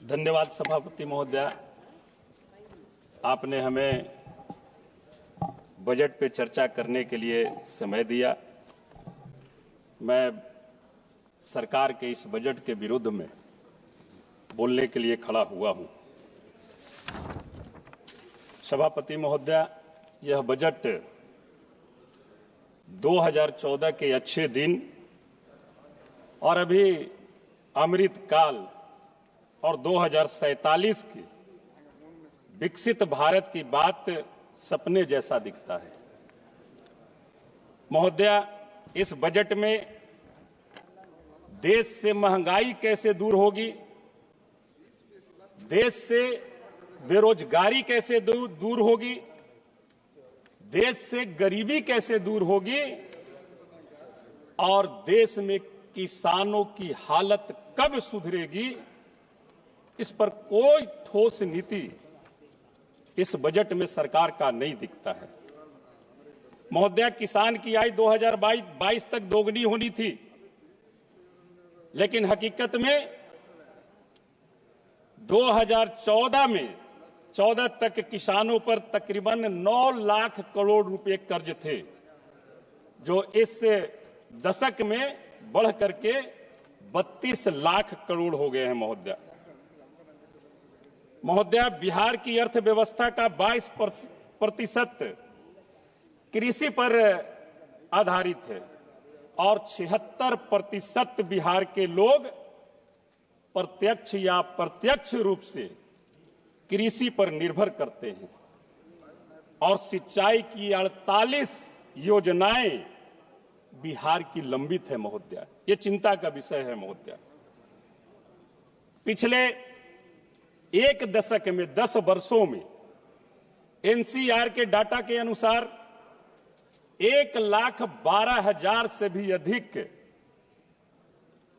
धन्यवाद सभापति महोदया, आपने हमें बजट पे चर्चा करने के लिए समय दिया। मैं सरकार के इस बजट के विरुद्ध में बोलने के लिए खड़ा हुआ हूं। सभापति महोदया, यह बजट 2014 के अच्छे दिन और अभी अमृत काल और 2047 की विकसित भारत की बात सपने जैसा दिखता है। महोदया, इस बजट में देश से महंगाई कैसे दूर होगी, देश से बेरोजगारी कैसे दूर होगी, देश से गरीबी कैसे दूर होगी और देश में किसानों की हालत कब सुधरेगी, इस पर कोई ठोस नीति इस बजट में सरकार का नहीं दिखता है। महोदया, किसान की आय 2022 तक दोगुनी होनी थी, लेकिन हकीकत में 2014 में 14 तक किसानों पर तकरीबन 9 लाख करोड़ रुपए कर्ज थे, जो इस दशक में बढ़ करके 32 लाख करोड़ हो गए हैं। महोदया, बिहार की अर्थव्यवस्था का 22% कृषि पर आधारित है और 76% बिहार के लोग प्रत्यक्ष या अप्रत्यक्ष रूप से कृषि पर निर्भर करते हैं और सिंचाई की 48 योजनाएं बिहार की लंबित है। महोदया, ये चिंता का विषय है। महोदया, पिछले एक दशक में 10 वर्षों में एनसीआर के डाटा के अनुसार 1,12,000 से भी अधिक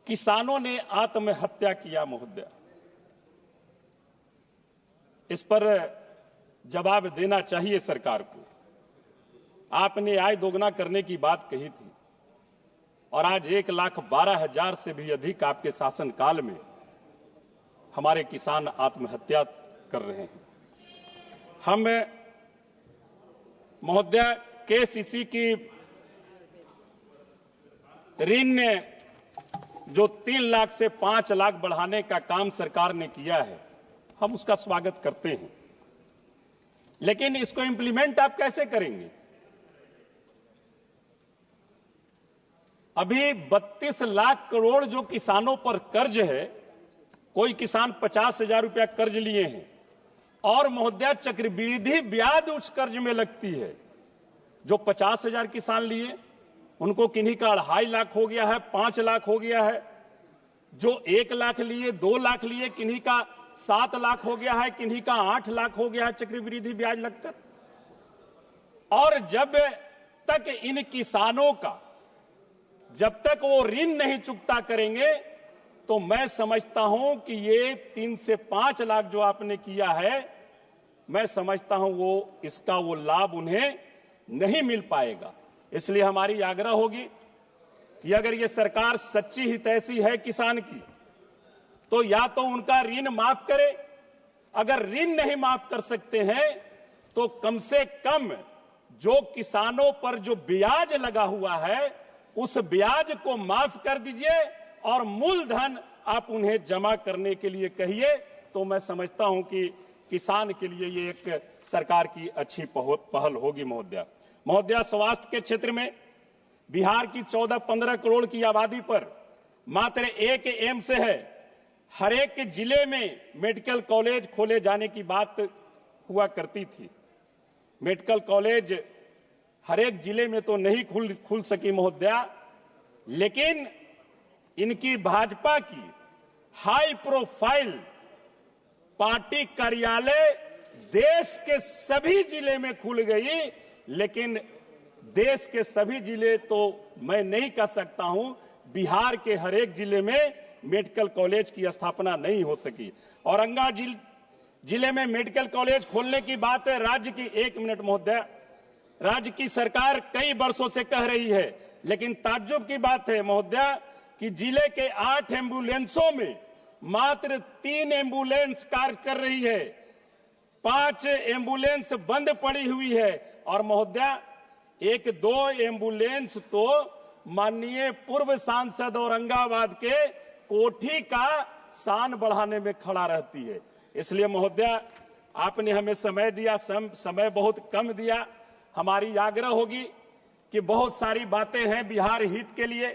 किसानों ने आत्महत्या किया। महोदया, इस पर जवाब देना चाहिए सरकार को। आपने आय दोगुना करने की बात कही थी और आज 1,12,000 से भी अधिक आपके शासनकाल में हमारे किसान आत्महत्या कर रहे हैं। हम महोदया, केसीसी की ऋण जो 3 लाख से 5 लाख बढ़ाने का काम सरकार ने किया है, हम उसका स्वागत करते हैं, लेकिन इसको इंप्लीमेंट आप कैसे करेंगे? अभी 32 लाख करोड़ जो किसानों पर कर्ज है, कोई किसान 50,000 रुपया कर्ज लिए हैं और महोदया चक्रवृद्धि ब्याज उस कर्ज में लगती है। जो 50,000 किसान लिए उनको किन्हीं का 2.5 लाख हो गया है, 5 लाख हो गया है। जो 1 लाख लिए, 2 लाख लिए, किन्हीं का 7 लाख हो गया है, किन्हीं का 8 लाख हो गया है चक्रवृद्धि ब्याज लगकर। और जब तक इन किसानों का जब तक वो ऋण नहीं चुकता करेंगे, तो मैं समझता हूं कि ये 3 से 5 लाख जो आपने किया है, मैं समझता हूं वो लाभ उन्हें नहीं मिल पाएगा। इसलिए हमारी आग्रह होगी कि अगर ये सरकार सच्ची हितैषी है किसान की, तो या तो उनका ऋण माफ करे, अगर ऋण नहीं माफ कर सकते हैं तो कम से कम जो किसानों पर जो ब्याज लगा हुआ है, उस ब्याज को माफ कर दीजिए और मूलधन आप उन्हें जमा करने के लिए कहिए। तो मैं समझता हूं कि किसान के लिए ये एक सरकार की अच्छी पहल होगी। महोदया, स्वास्थ्य के क्षेत्र में बिहार की 14-15 करोड़ की आबादी पर मात्र एक एम्स है। हर एक जिले में मेडिकल कॉलेज खोले जाने की बात हुआ करती थी। मेडिकल कॉलेज हर एक जिले में तो नहीं खुल सकी महोदया, लेकिन इनकी भाजपा की हाई प्रोफाइल पार्टी कार्यालय देश के सभी जिले में खुल गई, लेकिन देश के सभी जिले तो मैं नहीं कह सकता हूं, बिहार के हर एक जिले में मेडिकल कॉलेज की स्थापना नहीं हो सकी। औरंगाबाद जिले में मेडिकल कॉलेज खोलने की बात है। राज्य की, एक मिनट महोदय, राज्य की सरकार कई वर्षों से कह रही है लेकिन ताज्जुब की बात है महोदया कि जिले के 8 एम्बुलेंसों में मात्र 3 एम्बुलेंस कार्य कर रही है, 5 एम्बुलेंस बंद पड़ी हुई है। और महोदया 1-2 एम्बुलेंस तो माननीय पूर्व सांसद औरंगाबाद के कोठी का शान बढ़ाने में खड़ा रहती है। इसलिए महोदया आपने हमें समय दिया, समय बहुत कम दिया। हमारी आग्रह होगी कि बहुत सारी बातें हैं बिहार हित के लिए,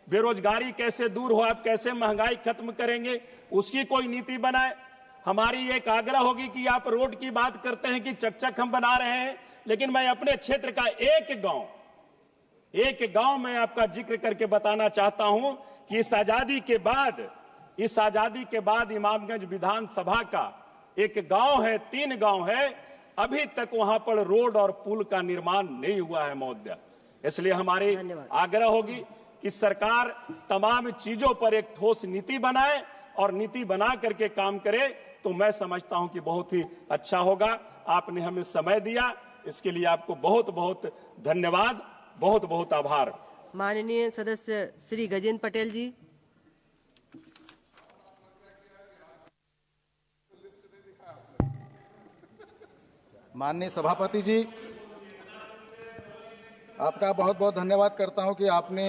बेरोजगारी कैसे दूर हो, आप कैसे महंगाई खत्म करेंगे, उसकी कोई नीति बनाए। हमारी एक आग्रह होगी कि आप रोड की बात करते हैं कि चकचक हम बना रहे हैं, लेकिन मैं अपने क्षेत्र का एक गांव में आपका जिक्र करके बताना चाहता हूं कि इस आजादी के बाद इमामगंज विधानसभा का एक गांव है, 3 गांव है, अभी तक वहां पर रोड और पुल का निर्माण नहीं हुआ है महोदया। इसलिए हमारी आग्रह होगी कि सरकार तमाम चीजों पर एक ठोस नीति बनाए और नीति बना करके काम करे, तो मैं समझता हूं कि बहुत ही अच्छा होगा। आपने हमें समय दिया, इसके लिए आपको बहुत बहुत धन्यवाद, बहुत बहुत आभार। माननीय सदस्य श्री गजेंद्र पटेल जी। माननीय सभापति जी, आपका बहुत बहुत धन्यवाद करता हूं कि आपने